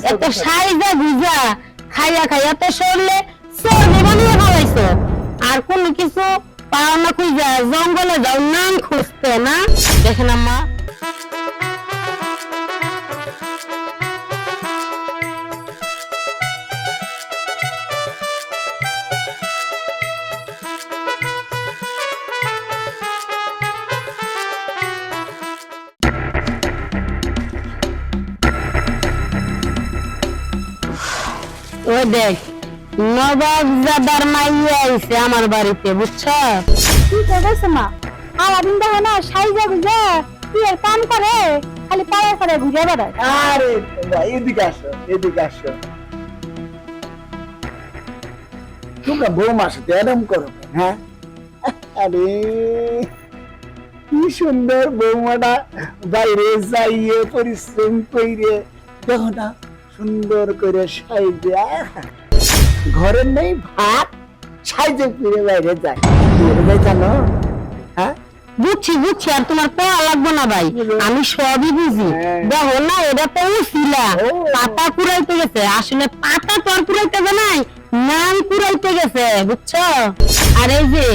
এত সাইজা ভিজা খাইয়া খাইয়া তো সরলে সর্দি বানিয়ে খাওয়াইছো আর কোন কিছু পাও না খুঁজা জঙ্গলে যাও নাম খুঁজতে না দেখেন আম্মা ও দেখ নবাবজাদার মাইয়া আইছে আমার বাড়িতে বুঝছো কি করতেছ মা আমার দিন দেখো না সাইজা গুজা কি আর কাম করে খালি পায়ে করে ঘুরে বেড়ায় আরে তোমরা এদিকে আসো এদিকে আসো তোমরা বৌমার সাথে এরম করো কেন, হ্যাঁ আরে কি সুন্দর বৌমাটা বাইরে যাইয়ে পরিশ্রম কইরে দেখো না সুন্দর করে সাইজে ঘরে নেই ভাত সাইজে ফিরে বাইরে যায় জানো হ্যাঁ বুঝছি বুঝছি আর তোমার পড়া লাগবে না ভাই আমি সবই বুঝি হ্যাঁ। দেখো না এটা তো ছিলা ও। পাতা কুড়াইতে গেছে আসলে পাতা তো আর কুড়াইতে যায় নাই নাম কুড়াইতে গেছে বুঝছো আর এই যে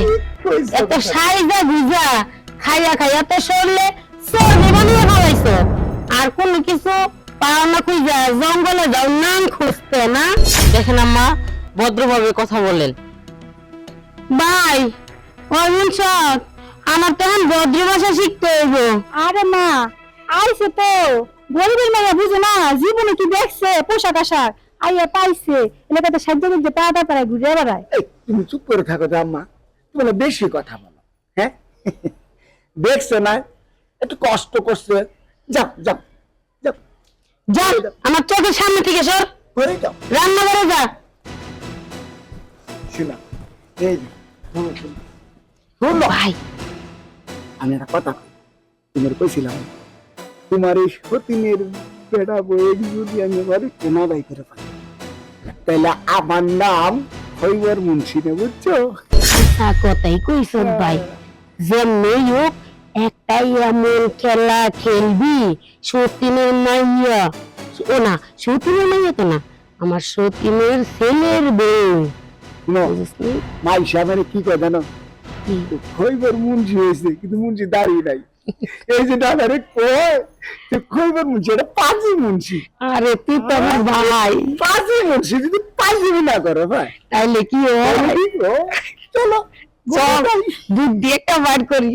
কইছো এত কথা। সাইজা ভিজা খাইয়া খাইয়া তো সরলে সর্দি বানিয়ে খাওয়াইছো আর কোন কিছু পাও না খুঁজা জঙ্গলে যাও নাম খুঁজতে না দেখেন আম্মা ভদ্রভাবে কথা বলেন ভাই অরুণ সব আমার তো এখন ভদ্র ভাষা শিখতে হইব আরে মা আইছে তো গরিবের মেয়ে বুঝে না জীবনে কি দেখছে পোশাক আশাক আইয়া পাইছে এলাকাতে সাহায্য করতে পাড়া পাড়া ঘুরে বেড়ায় এই, তুমি চুপ করে থাকো তো আম্মা তুমি না বেশি কথা বলো হ্যাঁ দেখছো না একটু কষ্ট করছে যাও যাও যাও যা আমার চোখের সামনে থেকে সর করে যাও রান্না করে যা শোনা এই যে, শোনো, শোনো। শোনো, ভাই আমি একটা কথা কই। তোমার কইছিলাম তোমার এই সতীনের বেড়া বয়ে যদি আমি বাড়ি কেনা বাই করে পাই তাহলে আমার নাম হইবার মুন্সি নে বুঝছো কথাই কইছ ভাই যেমনি হোক একটাই এমন খেলা খেলবি সতীনের মাইয়া ও না সতীনের মাইয়া তো না আমার সতীনের ছেলের বউ শুনো বুঝলি মাই সামনে কি কয় জানো খৈবার মুন্সি হয়েছে কিন্তু মুন্সি দাঁড়িয়ে নাই এই যে দাদারে কয় যে খৈবার মুন্সি এটা পাঁচই মুন্সি আরে তুই তো আমার ভাই পাঁচই মুন্সি যদি পাঁচই না করো ভাই তাইলে কি হয় চলো চল দুধ দিয়ে একটা বার করি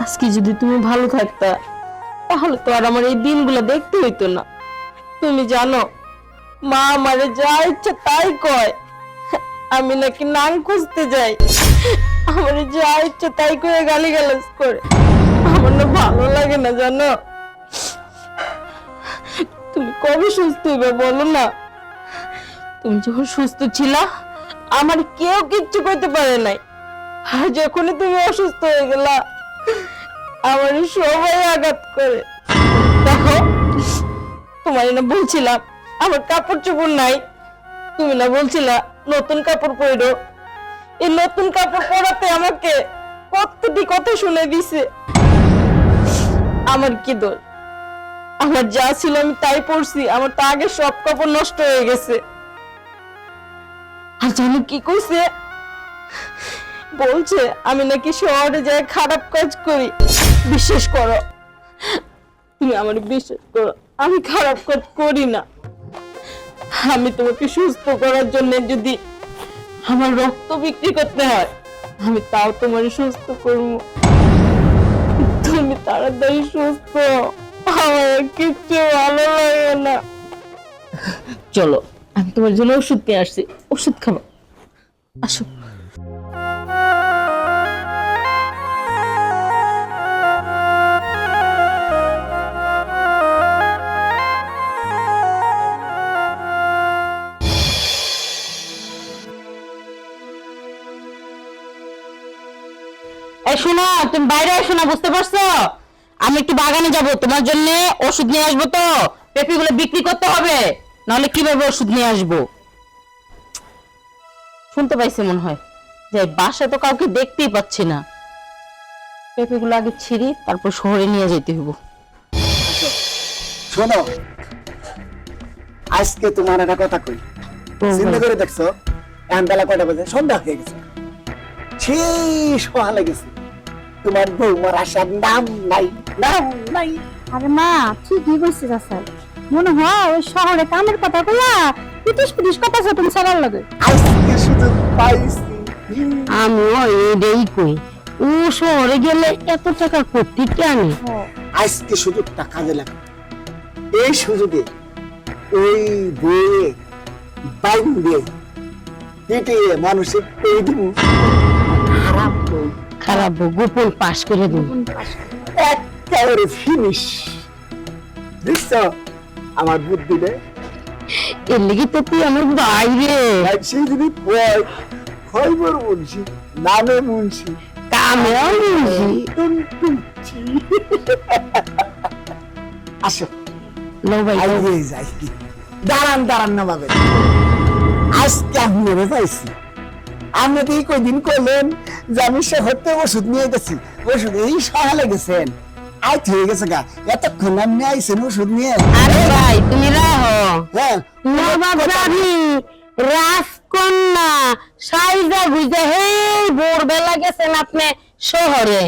আজকে যদি তুমি ভালো থাকতা তাহলে তো আর আমার এই দিনগুলো দেখতে হইতো না তুমি জানো মা আমারে যা ইচ্ছা তাই কয় আমি নাকি নাং খুঁজতে যাই আমার যা ইচ্ছা তাই করে গালিগালাজ করে আমার না ভালো লাগে না জানো তুমি কবে সুস্থ হইবে বলো না তুমি যখন সুস্থ ছিলা আমার কেউ কিচ্ছু করতে পারে নাই আর যখনই তুমি অসুস্থ হয়ে গেলা আমার সবাই আঘাত করে দেখো তোমার না বলছিলাম আমার কাপড় চোপড় নাই তুমি না বলছিলা নতুন কাপড় পরো এই নতুন কাপড় পরাতে আমাকে কতটি কথা শুনে দিছে আমার কি দোষ আমার যা ছিল আমি তাই পরছি আমার তো আগে সব কাপড় নষ্ট হয়ে গেছে আর জানি কি কইছে বলছে আমি নাকি শহরে যাই খারাপ কাজ করি বিশ্বাস করো তুমি আমার বিশ্বাস করো আমি খারাপ কাজ করি না আমি তোমাকে সুস্থ করার জন্য যদি আমার রক্ত বিক্রি করতে হয় আমি তাও তোমার সুস্থ করবো তুমি তাড়াতাড়ি সুস্থ আমার কিচ্ছু ভালো লাগে না চলো আমি তোমার জন্য ওষুধ নিয়ে আসছি ওষুধ খাবো আসো এই শোনো তুমি বাইরে এসো না বুঝতে পারছো আমি একটু বাগানে যাব তোমার জন্য ওষুধ নিয়ে আসবো তো পেঁপেগুলো বিক্রি করতে হবে নাহলে কিভাবে ওষুধ নিয়ে আসবো শুনতে পাইছে মনে হয় যে বাসা তো কাউকে দেখতেই পাচ্ছি না, পেঁপেগুলো আগে ছিঁড়ি, তারপর শহরে নিয়ে যেতে হইব। শোনো, আজকে তোমার একটা কথা কই, চিন্তা করে দেখছো এখন বেলা কয়টা বাজে? সন্ধ্যা হয়ে গেছে, সেই সকালে গেছে, তোমার বৌমার আসার নাম নাই, নাম নাই। আরে মা ঠিকই বলছিস স্যার, মনে হয় ওই শহরে কামের কথা বলা পিটিস পিটিস কথা তুমি সারার লাগে। আজকে শুধু পাইছি। আমিও এটাই কই, ও শহরে গেলে এত টাকা করতে কেন? আজকে সুযোগটা কাজে লাগে, এই সুযোগে ওই বইয়ে বাইন্দে কেটে মানুষের পেয়ে দিব। খারাপ বই, খারাপ গোপন পাশ করে দিন। একেবারে ফিনিশ। দেখছো আমার বুদ্ধিটা? এর লেগে তো তুই আমার বাইরে সেই যদি ভয় খয়বর মুন্সি, নামে মুন্সি, কামেও বুঝি। টুনটুনছি। আসো লো ভাই, লো। আইয়ে যাই। দাঁড়ান দাঁড়ান না ভাবে, আজকে আমি ভেবে পাইছি। আপনি তো এই কয়দিন করলেন যে আমি শহরতে ওষুধ নিয়ে গেছি, ওষুধ এই সকালে গেছেন, আজ হয়ে গেছে গা, এতক্ষণ আপনি আইছেন ওষুধ নিয়ে। আরে ভাই তুমি রাহো, হ্যাঁ নবাব রানী রাজকন্যা সাইজা গুইজা হেই ভোরবেলা গেছেন আপনি শহরে,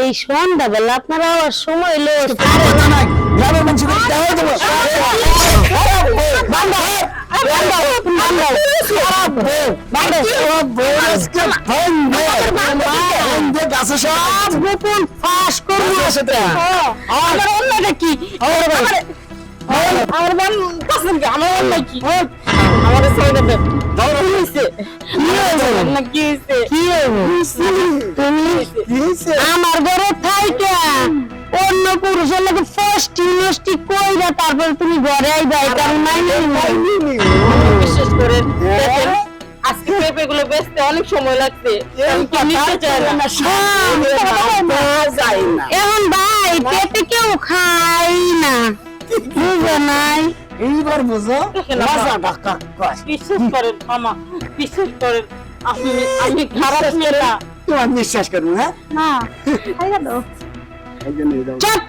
এই সন্ধ্যাবেলা আপনার আবার সময় লো। কথা নাই, গ্রামের মানুষের দেওয়া দেবো। সব গোপন ফাঁস করবো। আমার অন্যটা কি? আমার বান কাছেন কি? আমার অন্য কি? আমার সৈন্য দেব। কি হয়েছে? কি হয়েছে? কি হয়েছে? তুমি আমার ঘরে থাইকা অন্য পুরুষের লোকে ফষ্টি নষ্টি কইরা তারপর তুমি ঘরে আইবা, এটা আমি মাইনি নি। বিশেষ করে দেখেন, আজকে পেঁপেগুলো বেচতে অনেক সময় লাগছে, আমি কি নিতে চাই না। এখন ভাই পেঁপে কেউ খাই না, বুঝো নাই? এইবার বুঝো বিশ্বাস করেন মামা, বিশ্বাস করেন, আমি খারাপ মেয়ে না। তোমার বিশ্বাস করবো। হ্যাঁ না খাইয়া দাও। চুপ!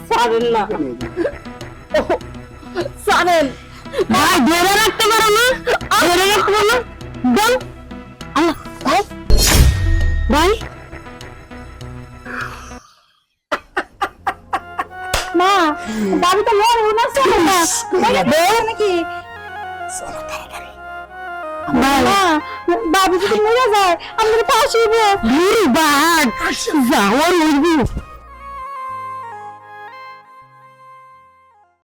ছাড়েন না, ছাড়েন ভাই, ধরে রাখতে পারো না, ধরে রাখতে পারো না। বল আল্লাহ ভাই, ভাই না বাবু তো মরে না চলে না নাকি? না বাবু যদি মরে যায় আমাদের পাশে বাঘ যাওয়ার